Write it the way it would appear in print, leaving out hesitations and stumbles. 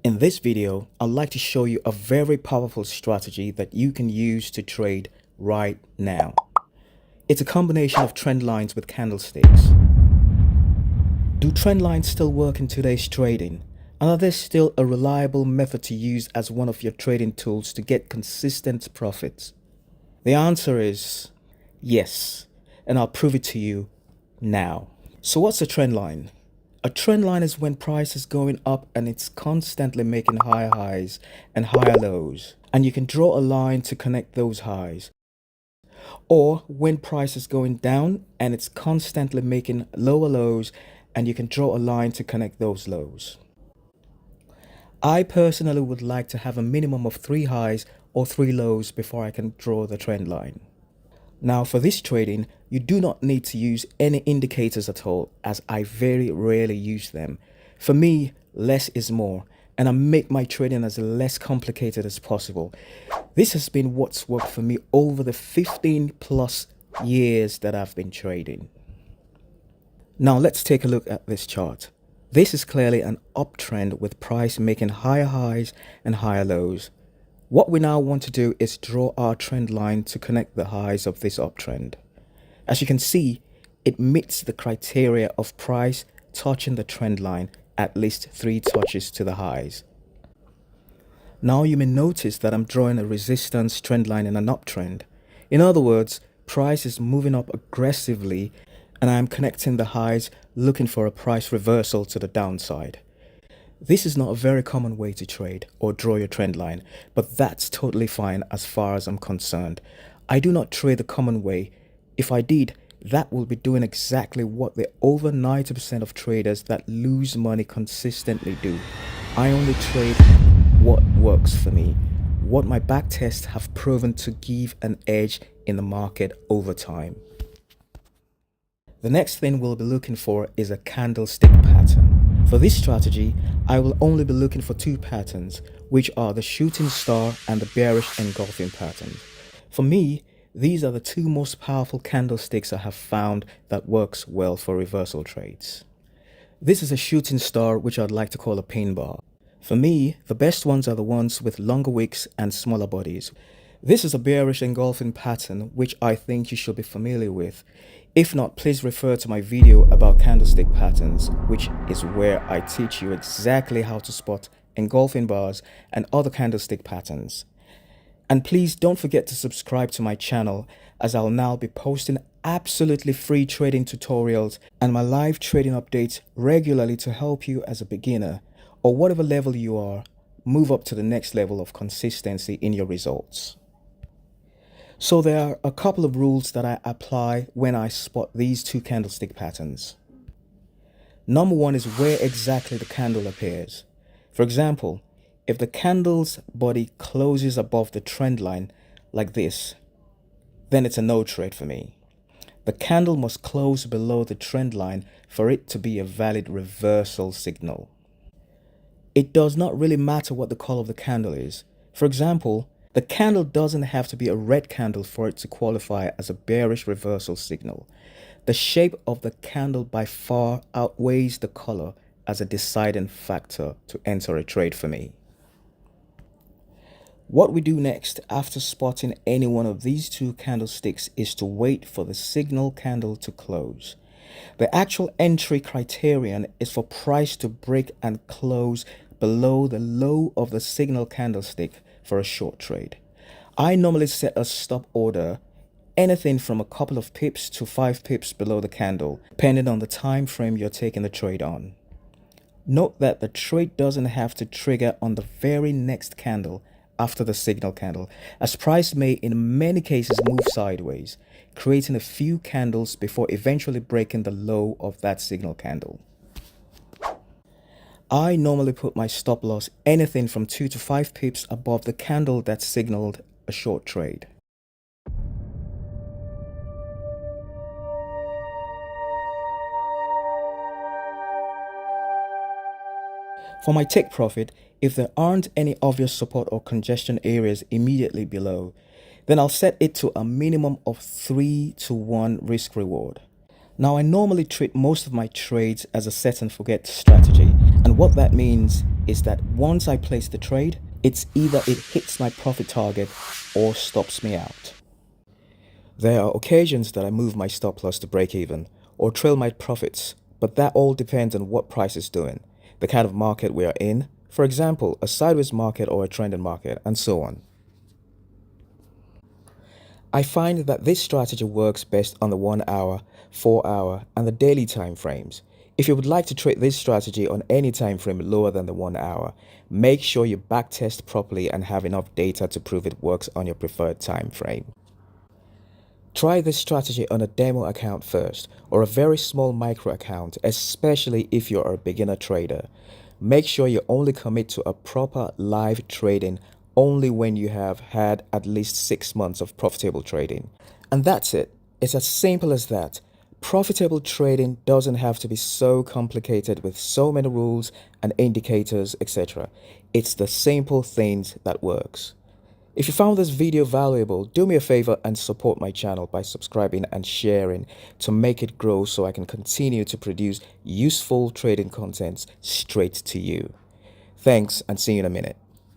In this video, I'd like to show you a very powerful strategy that you can use to trade right now. It's a combination of trend lines with candlesticks. Do trend lines still work in today's trading? And are they still a reliable method to use as one of your trading tools to get consistent profits? The answer is yes, and I'll prove it to you now. So what's a trend line? A trend line is when price is going up and it's constantly making higher highs and higher lows. And you can draw a line to connect those highs. Or when price is going down and it's constantly making lower lows and you can draw a line to connect those lows. I personally would like to have a minimum of 3 highs or 3 lows before I can draw the trend line. Now for this trading, you do not need to use any indicators at all, as I very rarely use them. For me, less is more, and I make my trading as less complicated as possible. This has been what's worked for me over the 15 plus years that I've been trading. Now let's take a look at this chart. This is clearly an uptrend with price making higher highs and higher lows. What we now want to do is draw our trend line to connect the highs of this uptrend. As you can see, it meets the criteria of price touching the trend line at least 3 touches to the highs. Now you may notice that I'm drawing a resistance trend line in an uptrend. In other words, price is moving up aggressively and I am connecting the highs looking for a price reversal to the downside. This is not a very common way to trade or draw your trend line, but that's totally fine as far as I'm concerned. I do not trade the common way. If I did, that will be doing exactly what the over 90% of traders that lose money consistently do. I only trade what works for me, what my back tests have proven to give an edge in the market over time. The next thing we'll be looking for is a candlestick pattern. For this strategy, I will only be looking for 2 patterns, which are the shooting star and the bearish engulfing pattern. For me, these are the 2 most powerful candlesticks I have found that works well for reversal trades. This is a shooting star, which I'd like to call a pin bar. For me, the best ones are the ones with longer wicks and smaller bodies. This is a bearish engulfing pattern, which I think you should be familiar with. If not, please refer to my video about candlestick patterns, which is where I teach you exactly how to spot engulfing bars and other candlestick patterns. And please don't forget to subscribe to my channel, as I'll now be posting absolutely free trading tutorials and my live trading updates regularly to help you as a beginner, or whatever level you are, move up to the next level of consistency in your results. So there are a couple of rules that I apply when I spot these 2 candlestick patterns. Number 1 is where exactly the candle appears. For example, if the candle's body closes above the trend line like this, then it's a no trade for me. The candle must close below the trend line for it to be a valid reversal signal. It does not really matter what the color of the candle is. For example, the candle doesn't have to be a red candle for it to qualify as a bearish reversal signal. The shape of the candle by far outweighs the color as a deciding factor to enter a trade for me. What we do next after spotting any one of these 2 candlesticks is to wait for the signal candle to close. The actual entry criterion is for price to break and close below the low of the signal candlestick for a short trade. I normally set a stop order anything from a couple of pips to 5 pips below the candle, depending on the time frame you're taking the trade on. Note that the trade doesn't have to trigger on the very next candle after the signal candle, as price may in many cases move sideways, creating a few candles before eventually breaking the low of that signal candle. I normally put my stop loss anything from 2 to 5 pips above the candle that signaled a short trade. For my take profit, if there aren't any obvious support or congestion areas immediately below, then I'll set it to a minimum of 3 to 1 risk reward. Now I normally treat most of my trades as a set and forget strategy, and what that means is that once I place the trade, it's either it hits my profit target or stops me out. There are occasions that I move my stop loss to break even or trail my profits, but that all depends on what price is doing, the kind of market we are in, for example, a sideways market or a trending market, and so on. I find that this strategy works best on the 1 hour, 4 hour, and the daily time frames. If you would like to trade this strategy on any time frame lower than the 1 hour, make sure you backtest properly and have enough data to prove it works on your preferred time frame. Try this strategy on a demo account first, or a very small micro account, especially if you're a beginner trader. Make sure you only commit to a proper live trading only when you have had at least 6 months of profitable trading. And that's it. It's as simple as that. Profitable trading doesn't have to be so complicated with so many rules and indicators, etc. It's the simple things that works. If you found this video valuable, do me a favor and support my channel by subscribing and sharing to make it grow so I can continue to produce useful trading contents straight to you. Thanks, and see you in a minute.